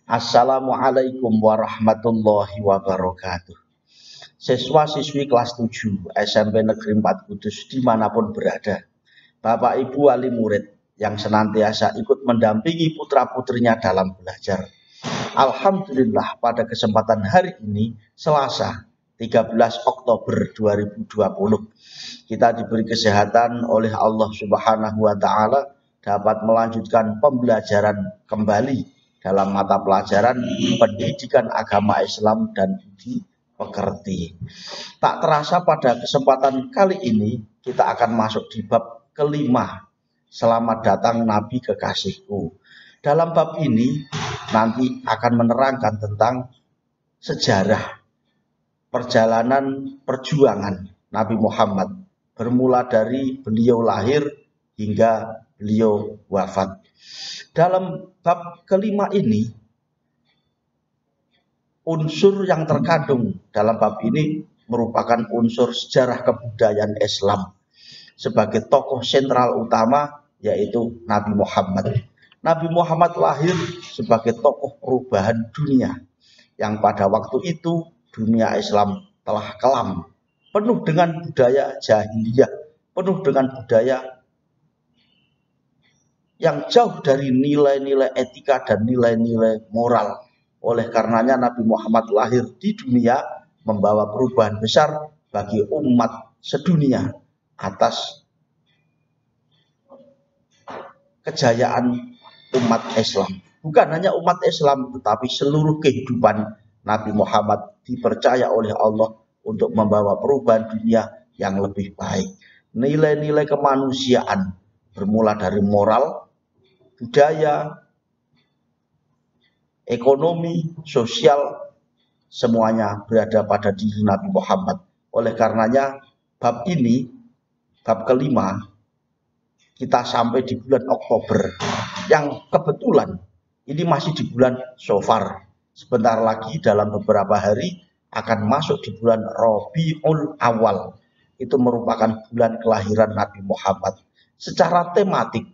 Assalamualaikum warahmatullahi wabarakatuh. Siswa-siswi kelas 7 SMP Negeri 4 Kudus dimanapun berada, Bapak Ibu wali murid yang senantiasa ikut mendampingi putra-putrinya dalam belajar. Alhamdulillah pada kesempatan hari ini, Selasa 13 Oktober 2020, kita diberi kesehatan oleh Allah Subhanahu wa Ta'ala dapat melanjutkan pembelajaran kembali dalam mata pelajaran pendidikan agama Islam dan budi pekerti. Tak terasa pada kesempatan kali ini kita akan masuk di bab kelima, Selamat Datang Nabi Kekasihku. Dalam bab ini nanti akan menerangkan tentang sejarah perjalanan perjuangan Nabi Muhammad bermula dari beliau lahir hingga beliau wafat. Dalam bab kelima ini, unsur yang terkandung dalam bab ini merupakan unsur sejarah kebudayaan Islam sebagai tokoh sentral utama, yaitu Nabi Muhammad. Nabi Muhammad lahir sebagai tokoh perubahan dunia yang pada waktu itu dunia Islam telah kelam, penuh dengan budaya jahiliyah, penuh dengan budaya yang jauh dari nilai-nilai etika dan nilai-nilai moral. Oleh karenanya Nabi Muhammad lahir di dunia membawa perubahan besar bagi umat sedunia atas kejayaan umat Islam. Bukan hanya umat Islam, tetapi seluruh kehidupan Nabi Muhammad dipercaya oleh Allah untuk membawa perubahan dunia yang lebih baik. Nilai-nilai kemanusiaan bermula dari moral, budaya, ekonomi, sosial, semuanya berada pada diri Nabi Muhammad. Oleh karenanya bab ini, bab kelima, kita sampai di bulan Oktober, yang kebetulan ini masih di bulan Shofar. Sebentar lagi dalam beberapa hari akan masuk di bulan Rabiul Awal. Itu merupakan bulan kelahiran Nabi Muhammad. Secara tematik,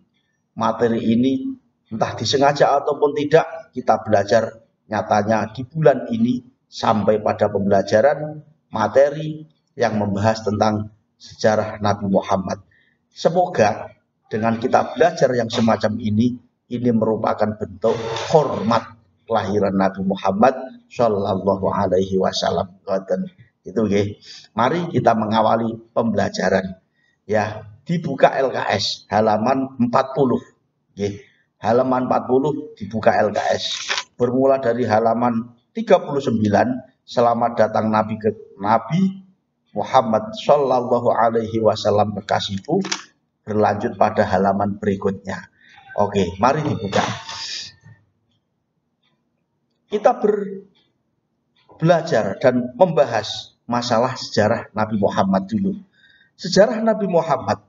materi ini entah disengaja ataupun tidak, kita belajar nyatanya di bulan ini sampai pada pembelajaran materi yang membahas tentang sejarah Nabi Muhammad. Semoga dengan kita belajar yang semacam ini merupakan bentuk hormat kelahiran Nabi Muhammad Shallallahu Alaihi Wasallam. Itu ya. Mari kita mengawali pembelajaran. Ya, dibuka LKS halaman 40. Ya. Halaman 40 dibuka LKS. Bermula dari halaman 39, Selamat Datang Nabi Muhammad Shallallahu Alaihi Wasallam Kekasihku, berlanjut pada halaman berikutnya. Oke, mari dibuka. Kita belajar dan membahas masalah sejarah Nabi Muhammad dulu. Sejarah Nabi Muhammad.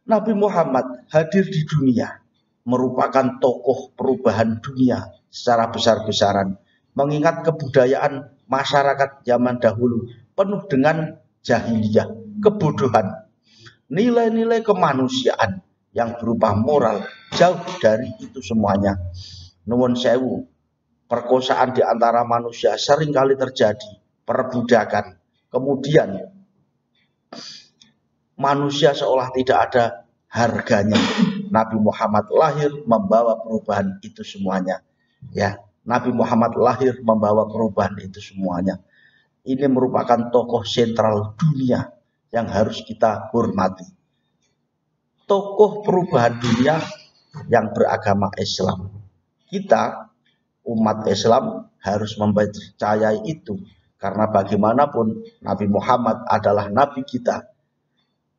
Nabi Muhammad hadir di dunia merupakan tokoh perubahan dunia secara besar-besaran. Mengingat kebudayaan masyarakat zaman dahulu penuh dengan jahiliyah, kebodohan. Nilai-nilai kemanusiaan yang berupa moral jauh dari itu semuanya. Nuwun sewu, perkosaan di antara manusia seringkali terjadi, perbudakan. Kemudian manusia seolah tidak ada harganya. Nabi Muhammad lahir membawa perubahan itu semuanya. Ya, Nabi Muhammad lahir membawa perubahan itu semuanya. Ini merupakan tokoh sentral dunia yang harus kita hormati. Tokoh perubahan dunia yang beragama Islam. Kita umat Islam harus mempercayai itu, karena bagaimanapun Nabi Muhammad adalah nabi kita.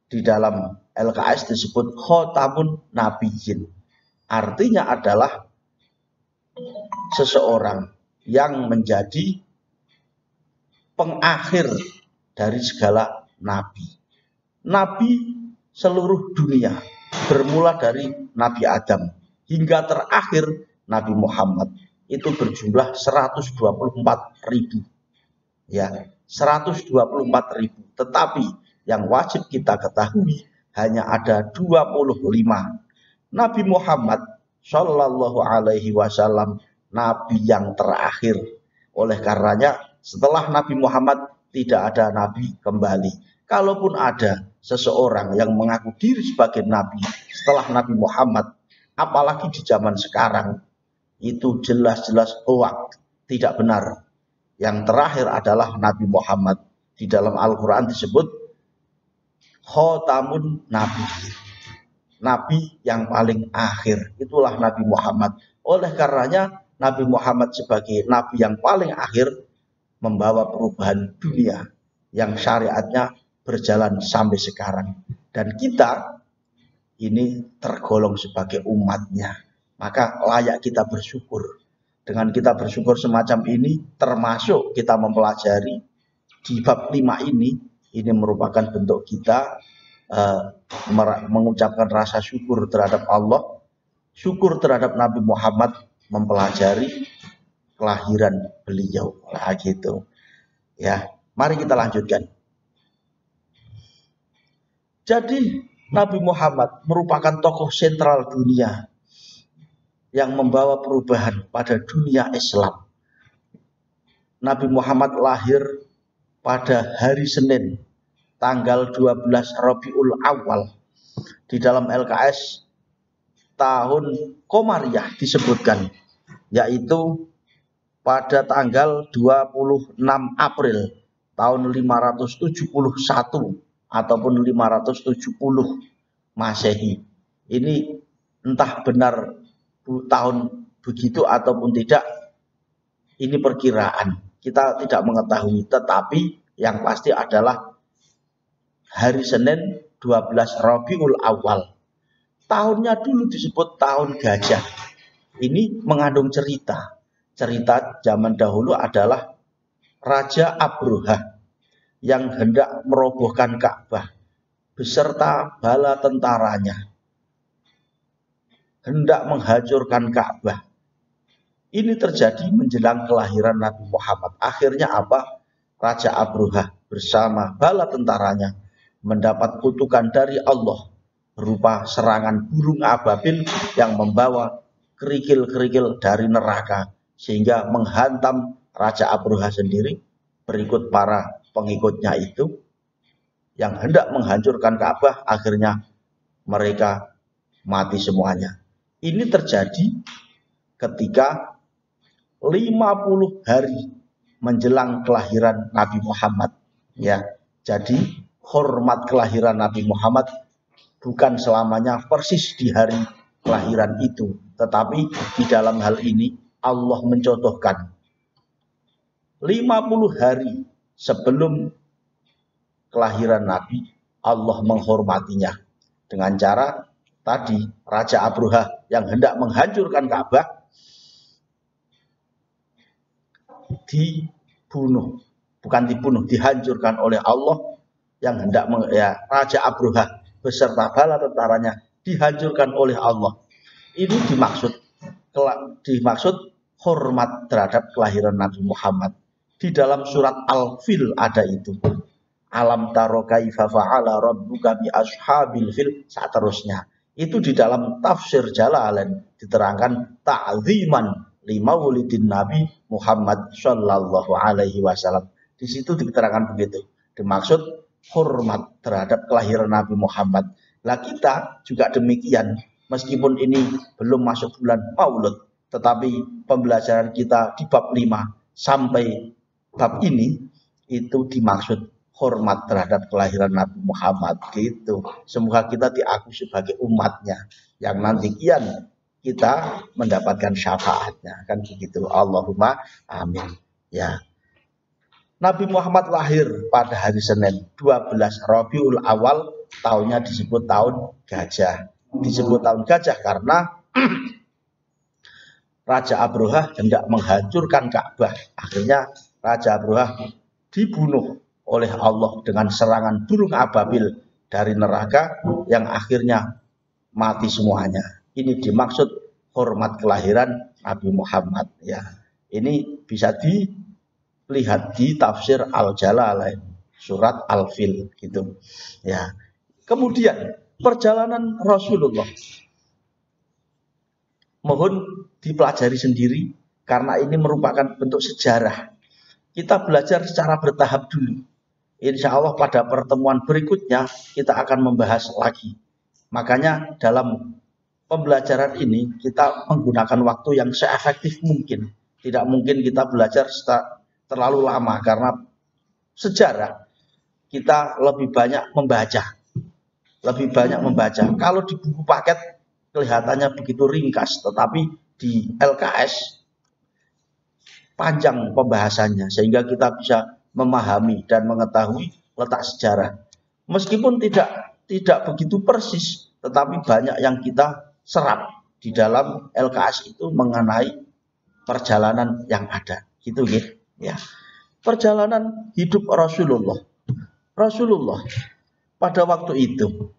Di dalam LKS disebut Khotamun Nabiyyin. Artinya adalah seseorang yang menjadi pengakhir dari segala nabi. Nabi seluruh dunia, bermula dari Nabi Adam hingga terakhir Nabi Muhammad, itu berjumlah 124.000. Ya, 124.000. Tetapi yang wajib kita ketahui hanya ada 25. Nabi Muhammad Shallallahu alaihi wasallam nabi yang terakhir. Oleh karenanya setelah Nabi Muhammad tidak ada nabi kembali. Kalaupun ada seseorang yang mengaku diri sebagai nabi setelah Nabi Muhammad, apalagi di zaman sekarang, itu jelas-jelas hoax, tidak benar. Yang terakhir adalah Nabi Muhammad. Di dalam Al-Quran disebut khotamun nabi, nabi yang paling akhir, itulah Nabi Muhammad. Oleh karenanya Nabi Muhammad sebagai nabi yang paling akhir membawa perubahan dunia yang syariatnya berjalan sampai sekarang. Dan kita ini tergolong sebagai umatnya, maka layak kita bersyukur. Dengan kita bersyukur semacam ini, termasuk kita mempelajari di bab 5 ini merupakan bentuk kita mengucapkan rasa syukur terhadap Allah, syukur terhadap Nabi Muhammad, mempelajari kelahiran beliau. Nah, gitu. Ya, mari kita lanjutkan. Jadi Nabi Muhammad merupakan tokoh sentral dunia yang membawa perubahan pada dunia Islam. Nabi Muhammad lahir pada hari Senin, tanggal 12 Rabiul Awal. Di dalam LKS tahun Komariah disebutkan, yaitu pada tanggal 26 April tahun 571 ataupun 570 Masehi. Ini entah benar tahun begitu ataupun tidak, ini perkiraan, kita tidak mengetahui. Tetapi yang pasti adalah hari Senin 12 Rabiul Awal. Tahunnya dulu disebut tahun gajah. Ini mengandung cerita. Cerita zaman dahulu adalah Raja Abroha yang hendak merobohkan Ka'bah beserta bala tentaranya, hendak menghancurkan Ka'bah. Ini terjadi menjelang kelahiran Nabi Muhammad. Akhirnya apa? Raja Abroha bersama bala tentaranya mendapat kutukan dari Allah berupa serangan burung ababil yang membawa kerikil-kerikil dari neraka, sehingga menghantam Raja Abroha sendiri berikut para pengikutnya itu yang hendak menghancurkan Ka'bah. Akhirnya mereka mati semuanya. Ini terjadi ketika 50 hari menjelang kelahiran Nabi Muhammad. Ya, jadi hormat kelahiran Nabi Muhammad bukan selamanya persis di hari kelahiran itu, tetapi di dalam hal ini Allah mencontohkan 50 hari sebelum kelahiran Nabi, Allah menghormatinya dengan cara tadi, Raja Abroha yang hendak menghancurkan Ka'bah dibunuh, bukan dibunuh, dihancurkan oleh Allah. Yang hendak Raja Abroha beserta bala tentaranya dihancurkan oleh Allah. Ini dimaksud hormat terhadap kelahiran Nabi Muhammad. Di dalam surat Al-Fil ada itu. Alam taro kaifa fa'ala rabbuka bi ashabil fil, seterusnya. Itu di dalam tafsir Jalalain diterangkan ta'ziman li maulidin Nabi Muhammad sallallahu alaihi wasallam. Di situ diterangkan begitu. Dimaksud hormat terhadap kelahiran Nabi Muhammad. Lah kita juga demikian. Meskipun ini belum masuk bulan Maulud, tetapi pembelajaran kita di bab 5 sampai bab ini itu dimaksud hormat terhadap kelahiran Nabi Muhammad gitu. Semoga kita diakui sebagai umatnya yang nanti kian kita mendapatkan syafaatnya, kan begitu. Allahumma amin. Ya. Nabi Muhammad lahir pada hari Senin 12 Rabiul Awal, tahunnya disebut tahun gajah. Disebut tahun gajah karena Raja Abroha hendak menghancurkan Ka'bah. Akhirnya Raja Abroha dibunuh oleh Allah dengan serangan burung ababil dari neraka yang akhirnya mati semuanya. Ini dimaksud hormat kelahiran Nabi Muhammad. Ya, ini bisa dilihat di tafsir Al-Jalalain, surat Al-Fil gitu. Ya. Kemudian perjalanan Rasulullah Mohon dipelajari sendiri karena ini merupakan bentuk sejarah. Kita belajar secara bertahap dulu. Insya Allah pada pertemuan berikutnya kita akan membahas lagi. Makanya dalam pembelajaran ini kita menggunakan waktu yang seefektif mungkin. Tidak mungkin kita belajar terlalu lama karena sejarah kita lebih banyak membaca. Kalau di buku paket kelihatannya begitu ringkas, tetapi di LKS panjang pembahasannya sehingga kita bisa memahami dan mengetahui letak sejarah. Meskipun tidak begitu persis, tetapi banyak yang kita serap di dalam LKS itu mengenai perjalanan yang ada. Gitu ya. Perjalanan hidup Rasulullah. Pada waktu itu,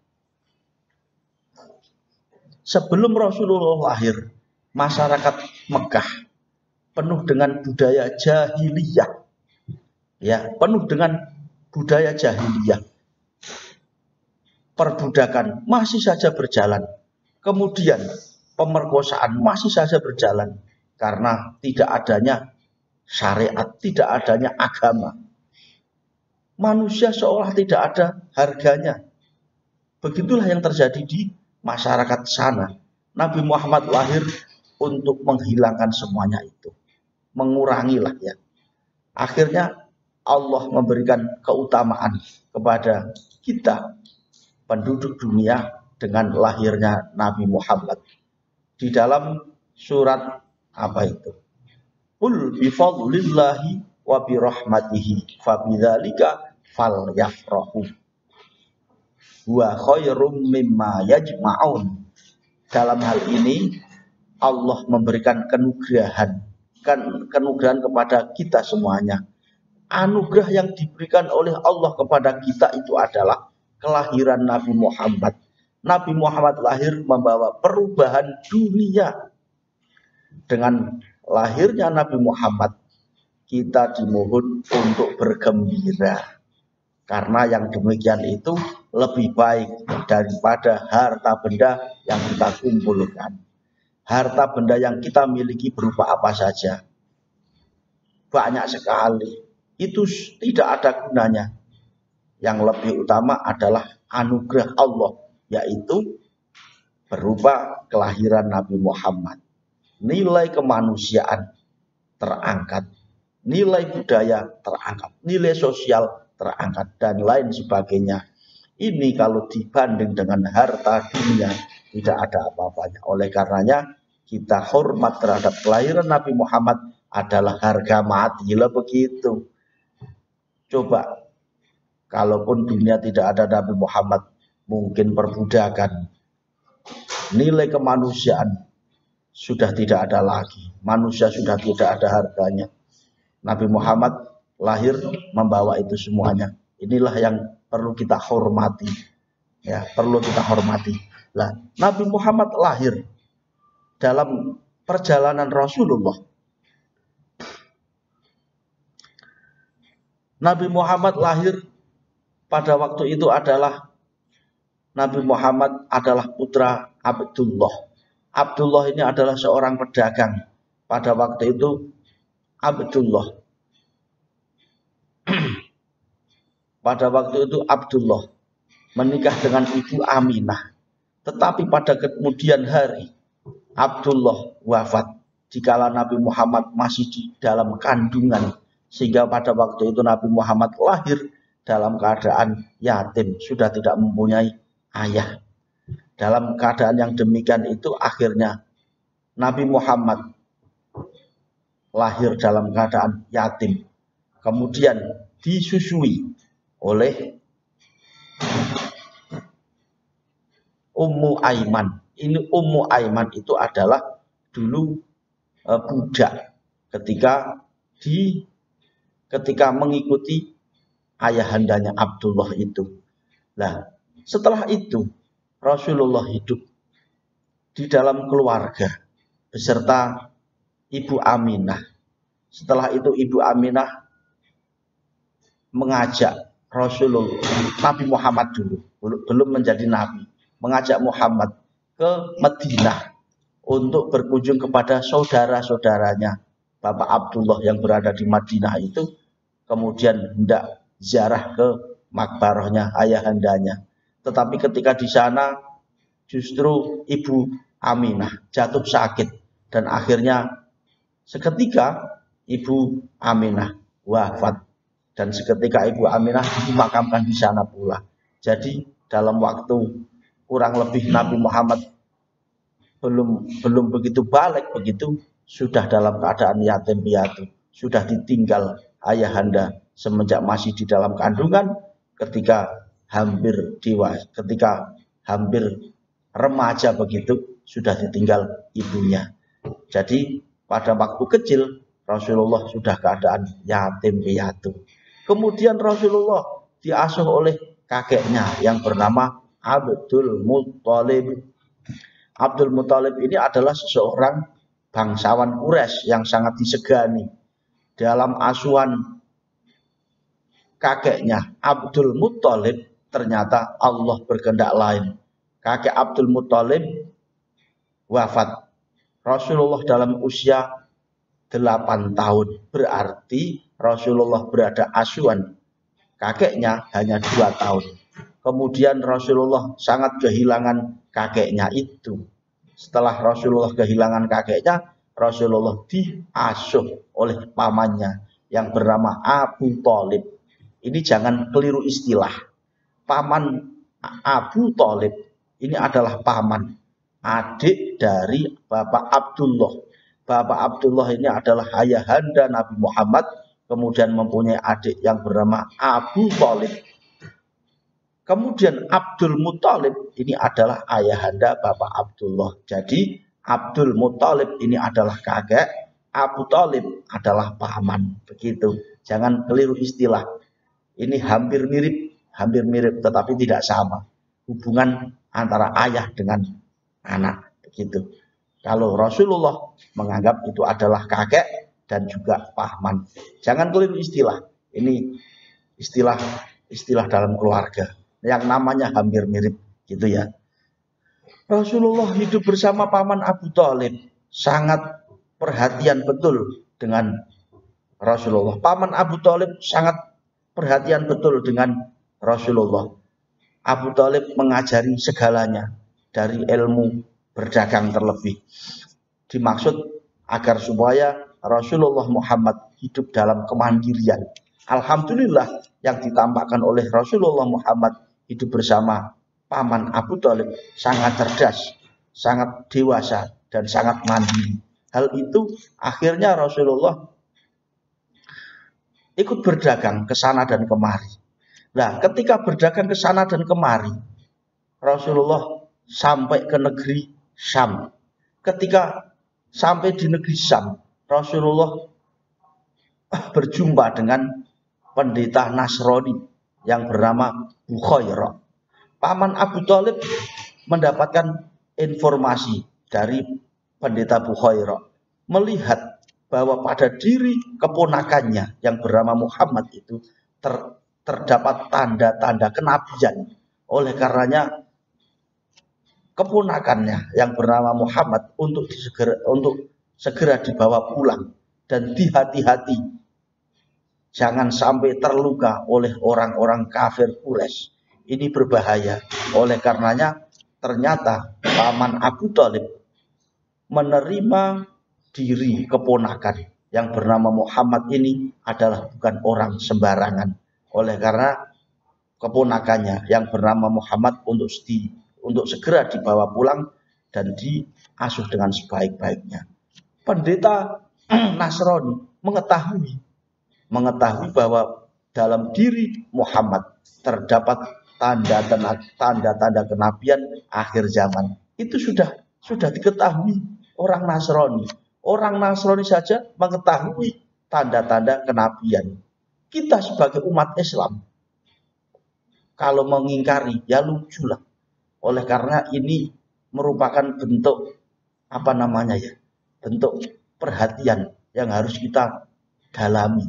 sebelum Rasulullah lahir, masyarakat Mekah penuh dengan budaya jahiliyah. Ya, penuh dengan budaya jahiliyah. Perbudakan masih saja berjalan. Kemudian pemerkosaan masih saja berjalan karena tidak adanya syariat, tidak adanya agama. Manusia seolah tidak ada harganya. Begitulah yang terjadi di masyarakat sana. Nabi Muhammad lahir untuk menghilangkan semuanya itu. Mengurangilah ya. Akhirnya Allah memberikan keutamaan kepada kita penduduk dunia dengan lahirnya Nabi Muhammad. Di dalam surat apa itu? Qul bifadlillahi wa birahmatihi fabidzalika falyafrahu wa khairum mimma yajma'un. Dalam hal ini Allah memberikan kenugrahan kepada kita semuanya. Anugerah yang diberikan oleh Allah kepada kita itu adalah kelahiran Nabi Muhammad. Nabi Muhammad lahir membawa perubahan dunia. Dengan lahirnya Nabi Muhammad, kita dimohon untuk bergembira. Karena yang demikian itu lebih baik daripada harta benda yang kita kumpulkan. Harta benda yang kita miliki berupa apa saja, banyak sekali, itu tidak ada gunanya. Yang lebih utama adalah anugerah Allah, yaitu berupa kelahiran Nabi Muhammad. Nilai kemanusiaan terangkat, nilai budaya terangkat, nilai sosial terangkat, dan lain sebagainya. Ini kalau dibanding dengan harta dunia tidak ada apa-apanya. Oleh karenanya kita hormat terhadap kelahiran Nabi Muhammad adalah harga mati. Lah begitu. Coba kalaupun dunia tidak ada Nabi Muhammad, mungkin perbudakan, nilai kemanusiaan sudah tidak ada lagi. Manusia sudah tidak ada harganya. Nabi Muhammad lahir membawa itu semuanya. Inilah yang perlu kita hormati. Ya, perlu kita hormati. Lah, Nabi Muhammad lahir dalam perjalanan Rasulullah. Nabi Muhammad lahir pada waktu itu adalah Nabi Muhammad adalah putra Abdullah. Abdullah ini adalah seorang pedagang. Pada waktu itu Abdullah menikah dengan ibu Aminah. Tetapi pada kemudian hari Abdullah wafat dikala Nabi Muhammad masih di dalam kandungan, sehingga pada waktu itu Nabi Muhammad lahir dalam keadaan yatim, sudah tidak mempunyai ayah. Dalam keadaan yang demikian itu akhirnya Nabi Muhammad lahir dalam keadaan yatim, kemudian disusui oleh Ummu Aiman. Ini Ummu Aiman itu adalah dulu budak ketika mengikuti ayahandanya Abdullah itu. Nah, setelah itu Rasulullah hidup di dalam keluarga beserta Ibu Aminah. Setelah itu Ibu Aminah mengajak Rasulullah, Nabi Muhammad dulu, belum menjadi Nabi, mengajak Muhammad ke Madinah untuk berkunjung kepada saudara-saudaranya Bapak Abdullah yang berada di Madinah itu, kemudian hendak ziarah ke makbarahnya ayahandanya. Tetapi ketika di sana justru Ibu Aminah jatuh sakit dan akhirnya seketika Ibu Aminah wafat dan seketika Ibu Aminah dimakamkan di sana pula. Jadi dalam waktu kurang lebih Nabi Muhammad belum begitu balik begitu sudah dalam keadaan yatim piatu, sudah ditinggal ayahanda semenjak masih di dalam kandungan, ketika hampir dewasa, ketika hampir remaja begitu sudah ditinggal ibunya. Jadi pada waktu kecil Rasulullah sudah keadaan yatim piatu. Kemudian Rasulullah diasuh oleh kakeknya yang bernama Abdul Muthalib. Abdul Muthalib ini adalah seseorang bangsawan Quraisy yang sangat disegani. Dalam asuhan kakeknya Abdul Muthalib, ternyata Allah berkehendak lain. Kakek Abdul Muthalib wafat. Rasulullah dalam usia 8 tahun. Berarti Rasulullah berada asuhan kakeknya hanya 2 tahun. Kemudian Rasulullah sangat kehilangan kakeknya itu. Setelah Rasulullah kehilangan kakeknya, Rasulullah diasuh oleh pamannya yang bernama Abu Thalib. Ini jangan keliru istilah. Paman Abu Thalib ini adalah paman, adik dari Bapak Abdullah. Bapak Abdullah ini adalah ayahanda Nabi Muhammad, kemudian mempunyai adik yang bernama Abu Thalib. Kemudian Abdul Muthalib ini adalah ayahanda Bapak Abdullah. Jadi Abdul Muthalib ini adalah kakek, Abu Thalib adalah paman. Begitu. Jangan keliru istilah. Ini hampir mirip tetapi tidak sama. Hubungan antara ayah dengan anak. Begitu. Kalau Rasulullah menganggap itu adalah kakek dan juga paman. Jangan keliru istilah. Ini istilah dalam keluarga yang namanya hampir mirip gitu ya. Rasulullah hidup bersama paman Abu Thalib, sangat perhatian betul dengan Rasulullah. Paman Abu Thalib sangat perhatian betul dengan Rasulullah. Abu Thalib mengajari segalanya, dari ilmu berdagang terlebih. Dimaksud agar supaya Rasulullah Muhammad hidup dalam kemandirian. Alhamdulillah yang ditampakkan oleh Rasulullah Muhammad hidup bersama paman Abu Thalib sangat cerdas, sangat dewasa, dan sangat mandiri. Hal itu akhirnya Rasulullah ikut berdagang ke sana dan kemari. Nah, ketika berdagang ke sana dan kemari, Rasulullah sampai ke negeri Syam. Ketika sampai di negeri Syam, Rasulullah berjumpa dengan pendeta Nasrani yang bernama Bukhairah. Paman Abu Thalib mendapatkan informasi dari pendeta Bukhairah, melihat bahwa pada diri keponakannya yang bernama Muhammad itu terdapat tanda-tanda kenabian. Oleh karenanya keponakannya yang bernama Muhammad untuk segera dibawa pulang dan dihati-hati. Jangan sampai terluka oleh orang-orang kafir Quraisy. Ini berbahaya. Oleh karenanya ternyata paman Abu Thalib menerima diri keponakan yang bernama Muhammad ini adalah bukan orang sembarangan. Oleh karena keponakannya yang bernama Muhammad untuk segera dibawa pulang dan diasuh dengan sebaik-baiknya. Pendeta Nasrani mengetahui bahwa dalam diri Muhammad terdapat tanda-tanda kenabian akhir zaman. Itu sudah diketahui orang Nasrani. Orang Nasrani saja mengetahui tanda-tanda kenabian. Kita sebagai umat Islam kalau mengingkari ya luculah. Oleh karena ini merupakan bentuk bentuk perhatian yang harus kita dalami.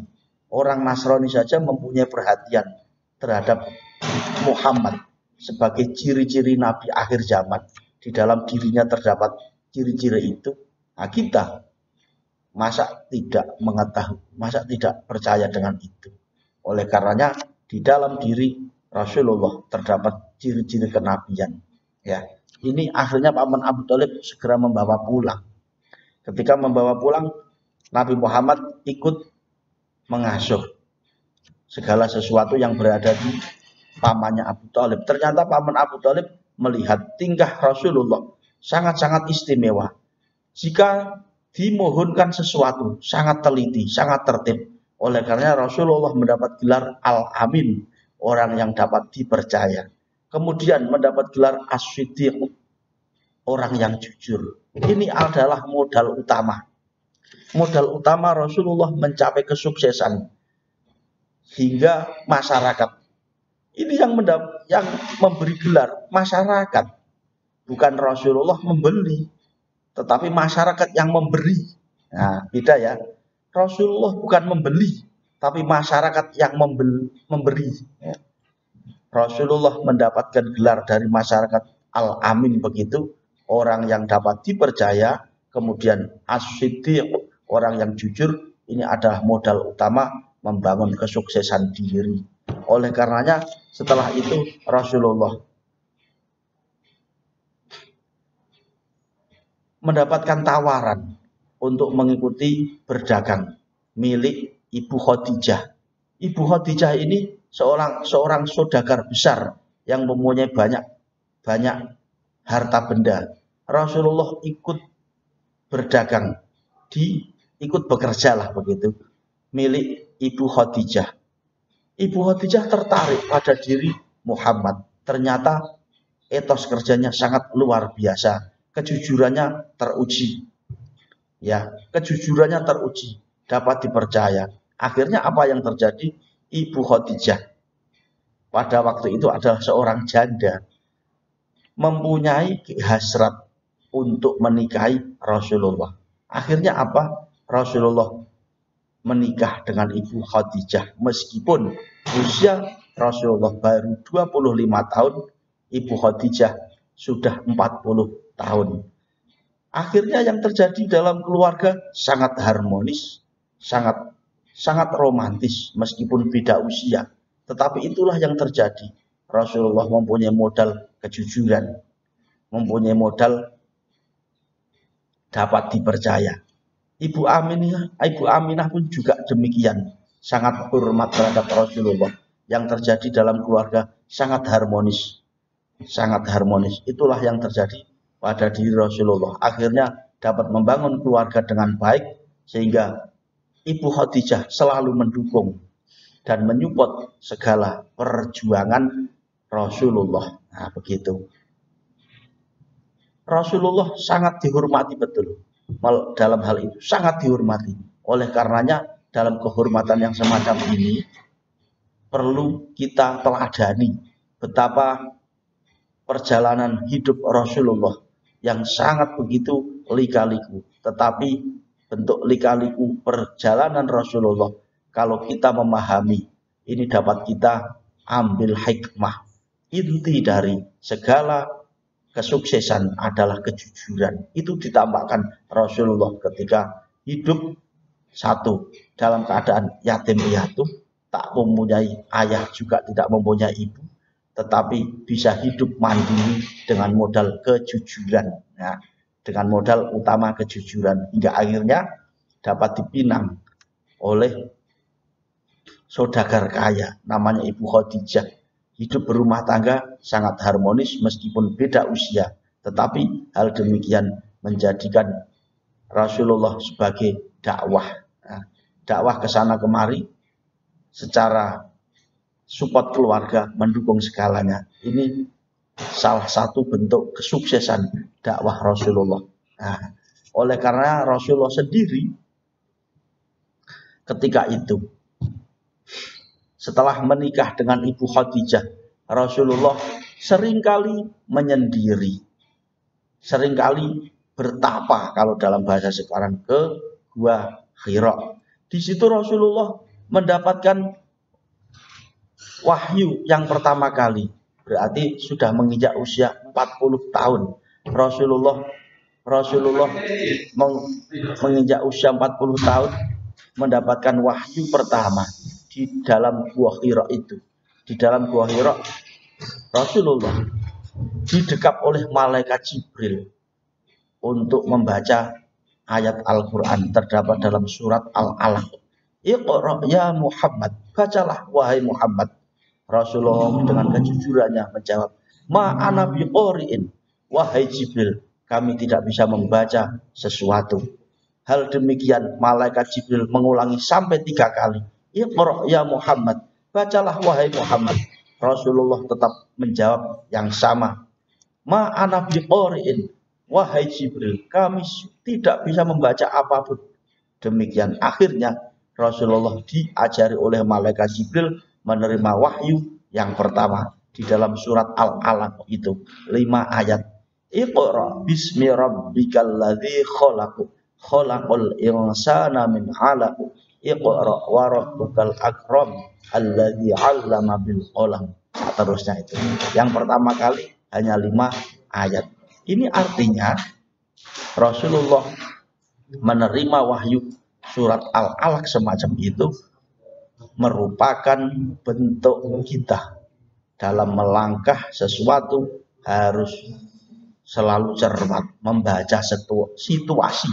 Orang Nasrani saja mempunyai perhatian terhadap Muhammad sebagai ciri-ciri Nabi akhir zaman. Di dalam dirinya terdapat ciri-ciri itu, nah kita masa tidak mengetahui, masa tidak percaya dengan itu. Oleh karenanya di dalam diri Rasulullah terdapat ciri-ciri kenabian. Ya, ini akhirnya Paman Abu Thalib segera membawa pulang. Ketika membawa pulang, Nabi Muhammad ikut mengasuh segala sesuatu yang berada di pamannya Abu Thalib. Ternyata Paman Abu Thalib melihat tingkah Rasulullah sangat-sangat istimewa. Jika dimohonkan sesuatu, sangat teliti, sangat tertib. Oleh karena Rasulullah mendapat gelar Al-Amin, orang yang dapat dipercaya. Kemudian mendapat gelar As-Siddiq, orang yang jujur. Ini adalah modal utama. Modal utama Rasulullah mencapai kesuksesan hingga masyarakat. Ini yang memberi gelar masyarakat. Bukan Rasulullah membeli, tetapi masyarakat yang memberi. Nah, beda ya. Rasulullah bukan membeli, tapi masyarakat yang memberi. Rasulullah mendapatkan gelar dari masyarakat Al-Amin begitu, orang yang dapat dipercaya, kemudian As-Siddiq, orang yang jujur. Ini adalah modal utama membangun kesuksesan diri. Oleh karenanya setelah itu Rasulullah mendapatkan tawaran untuk mengikuti berdagang milik Ibu Khadijah. Ibu Khadijah ini seorang saudagar besar yang mempunyai banyak harta benda. Rasulullah ikut berdagang, ikut bekerja lah begitu, milik Ibu Khadijah. Ibu Khadijah tertarik pada diri Muhammad. Ternyata etos kerjanya sangat luar biasa, kejujurannya teruji. Ya, kejujurannya teruji, dapat dipercaya. Akhirnya apa yang terjadi? Ibu Khadijah pada waktu itu adalah seorang janda, mempunyai hasrat untuk menikahi Rasulullah. Akhirnya apa? Rasulullah menikah dengan Ibu Khadijah. Meskipun usia Rasulullah baru 25 tahun, Ibu Khadijah sudah 40 tahun. Akhirnya yang terjadi dalam keluarga sangat harmonis, sangat romantis meskipun beda usia. Tetapi itulah yang terjadi. Rasulullah mempunyai modal kejujuran, mempunyai modal dapat dipercaya. Ibu Aminah pun juga demikian, sangat hormat terhadap Rasulullah. Yang terjadi dalam keluarga sangat harmonis, sangat harmonis. Itulah yang terjadi pada diri Rasulullah. Akhirnya dapat membangun keluarga dengan baik, sehingga Ibu Khadijah selalu mendukung dan menyupport segala perjuangan Rasulullah. Nah, begitu. Rasulullah sangat dihormati betul. Dalam hal itu sangat dihormati. Oleh karenanya dalam kehormatan yang semacam ini perlu kita teladani betapa perjalanan hidup Rasulullah yang sangat begitu lika-liku. Tetapi bentuk lika-liku perjalanan Rasulullah, kalau kita memahami, ini dapat kita ambil hikmah. Inti dari segala kesuksesan adalah kejujuran. Itu ditambahkan Rasulullah ketika hidup satu dalam keadaan yatim piatu, tak mempunyai ayah juga tidak mempunyai ibu, tetapi bisa hidup mandiri dengan modal kejujuran. Nah, dengan modal utama kejujuran, hingga akhirnya dapat dipinang oleh saudagar kaya namanya Ibu Khadijah. Hidup berumah tangga sangat harmonis meskipun beda usia, tetapi hal demikian menjadikan Rasulullah sebagai dakwah. Nah, dakwah ke sana kemari secara support keluarga, mendukung segalanya. Ini salah satu bentuk kesuksesan dakwah Rasulullah. Nah, oleh karena Rasulullah sendiri ketika itu, setelah menikah dengan Ibu Khadijah, Rasulullah seringkali menyendiri, seringkali bertapa kalau dalam bahasa sekarang ke Gua Hira. Di situ Rasulullah mendapatkan wahyu yang pertama kali, berarti sudah menginjak usia 40 tahun. Rasulullah Rasulullah menginjak usia 40 tahun mendapatkan wahyu pertama di dalam Gua Hira itu. Di dalam Gua Hira Rasulullah didekap oleh malaikat Jibril untuk membaca ayat Al-Quran terdapat dalam surat Al-Alaq. Iqra ya Muhammad, bacalah wahai Muhammad. Rasulullah dengan kejujurannya menjawab, ma ana biqori'in, wahai Jibril, kami tidak bisa membaca sesuatu. Hal demikian malaikat Jibril mengulangi sampai 3 kali. Iqra ya Muhammad, bacalah wahai Muhammad. Rasulullah tetap menjawab yang sama. Ma ana biqori'in, wahai Jibril, kami tidak bisa membaca apapun. Demikian akhirnya Rasulullah diajari oleh malaikat Jibril menerima wahyu yang pertama di dalam surat Al-Alaq itu 5 ayat. Iqra bismi rabbikal ladzi khalaq, khalaqal insana min 'alaq. Iqra wa rabbukal akram alladzi 'allama bil qalam. Seterusnya itu. Yang pertama kali hanya 5 ayat. Ini artinya Rasulullah menerima wahyu surat Al-Alaq semacam itu merupakan bentuk kita dalam melangkah sesuatu harus selalu cermat, membaca situasi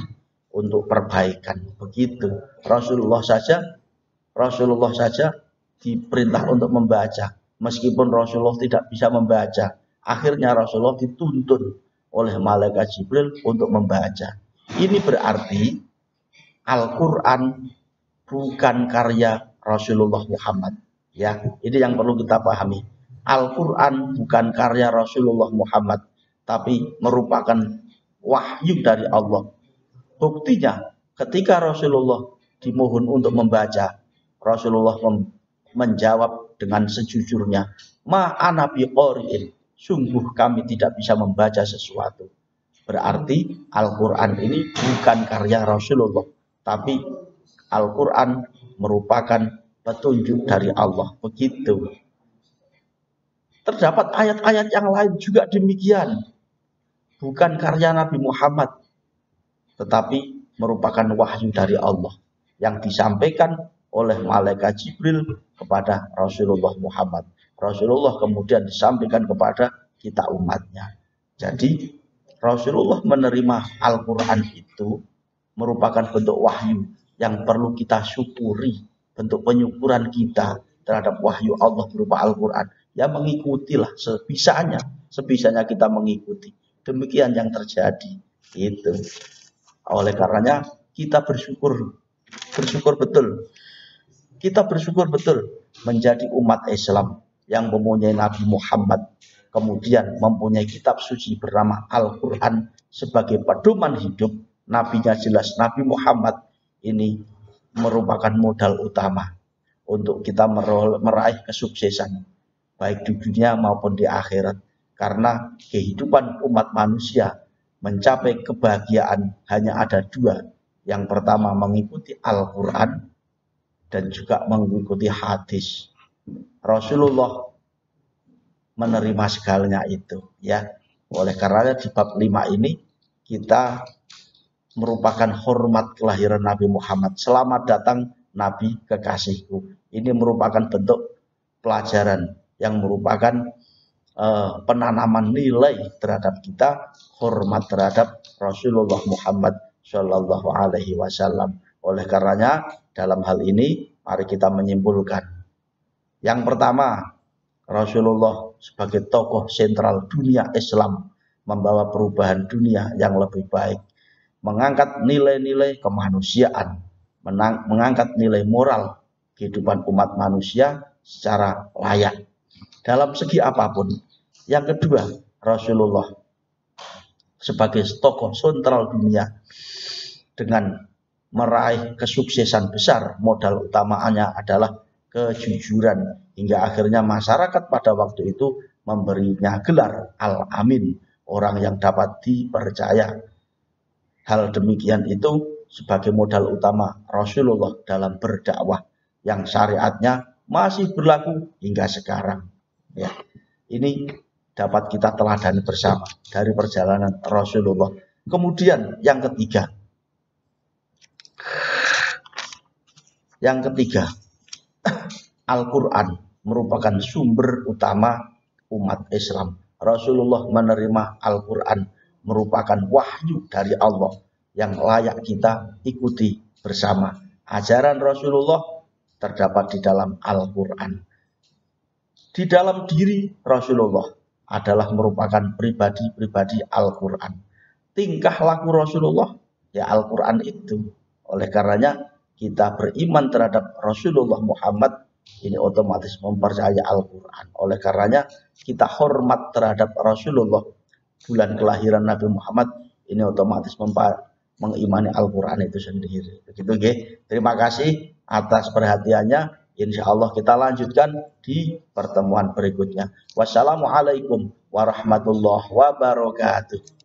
untuk perbaikan. Begitu. Rasulullah saja diperintah untuk membaca. Meskipun Rasulullah tidak bisa membaca, akhirnya Rasulullah dituntun oleh malaikat Jibril untuk membaca. Ini berarti Al-Quran bukan karya Rasulullah Muhammad. Ya, ini yang perlu kita pahami. Al-Quran bukan karya Rasulullah Muhammad, tapi merupakan wahyu dari Allah. Buktinya, ketika Rasulullah dimohon untuk membaca, Rasulullah menjawab dengan sejujurnya, ma ana biqori'in, sungguh kami tidak bisa membaca sesuatu. Berarti Al-Quran ini bukan karya Rasulullah, tapi Al-Quran merupakan petunjuk dari Allah. Begitu. Terdapat ayat-ayat yang lain juga demikian. Bukan karya Nabi Muhammad, tetapi merupakan wahyu dari Allah yang disampaikan oleh malaikat Jibril kepada Rasulullah Muhammad. Rasulullah kemudian disampaikan kepada kita umatnya. Jadi Rasulullah menerima Al-Quran itu merupakan bentuk wahyu yang perlu kita syukuri. Bentuk penyukuran kita terhadap wahyu Allah berupa Al-Quran. Ya mengikutilah sebisanya kita mengikuti. Demikian yang terjadi. Gitu. Oleh karenanya kita bersyukur betul. Kita bersyukur betul menjadi umat Islam yang mempunyai Nabi Muhammad, kemudian mempunyai kitab suci bernama Al-Quran sebagai pedoman hidup. Nabinya jelas, Nabi Muhammad ini merupakan modal utama untuk kita meraih kesuksesan baik di dunia maupun di akhirat. Karena kehidupan umat manusia mencapai kebahagiaan hanya ada 2. Yang pertama mengikuti Al-Quran dan juga mengikuti hadis. Rasulullah menerima segalanya itu, ya. Oleh karena di bab 5 ini kita merupakan hormat kelahiran Nabi Muhammad. Selamat datang Nabi kekasihku. Ini merupakan bentuk pelajaran yang merupakan penanaman nilai terhadap kita, hormat terhadap Rasulullah Muhammad Shallallahu Alaihi Wasallam. Oleh karenanya dalam hal ini mari kita menyimpulkan. Yang pertama, Rasulullah sebagai tokoh sentral dunia Islam membawa perubahan dunia yang lebih baik, mengangkat nilai-nilai kemanusiaan, mengangkat nilai moral kehidupan umat manusia secara layak dalam segi apapun. Yang kedua, Rasulullah sebagai tokoh sentral dunia dengan meraih kesuksesan besar, modal utamanya adalah kejujuran, hingga akhirnya masyarakat pada waktu itu memberinya gelar Al-Amin, orang yang dapat dipercaya. Hal demikian itu sebagai modal utama Rasulullah dalam berdakwah yang syariatnya masih berlaku hingga sekarang. Ya, ini dapat kita teladani bersama dari perjalanan Rasulullah Kemudian yang ketiga, Al-Quran merupakan sumber utama umat Islam. Rasulullah menerima Al-Quran merupakan wahyu dari Allah yang layak kita ikuti bersama. Ajaran Rasulullah terdapat di dalam Al-Quran. Di dalam diri Rasulullah adalah merupakan pribadi-pribadi Al-Quran. Tingkah laku Rasulullah ya Al-Quran itu. Oleh karenanya kita beriman terhadap Rasulullah Muhammad ini otomatis mempercayai Al-Quran. Oleh karenanya kita hormat terhadap Rasulullah, bulan kelahiran Nabi Muhammad ini otomatis mengimani Al-Quran itu sendiri. Begitu nggih. Terima kasih atas perhatiannya. Insya Allah kita lanjutkan di pertemuan berikutnya. Wassalamualaikum warahmatullahi wabarakatuh.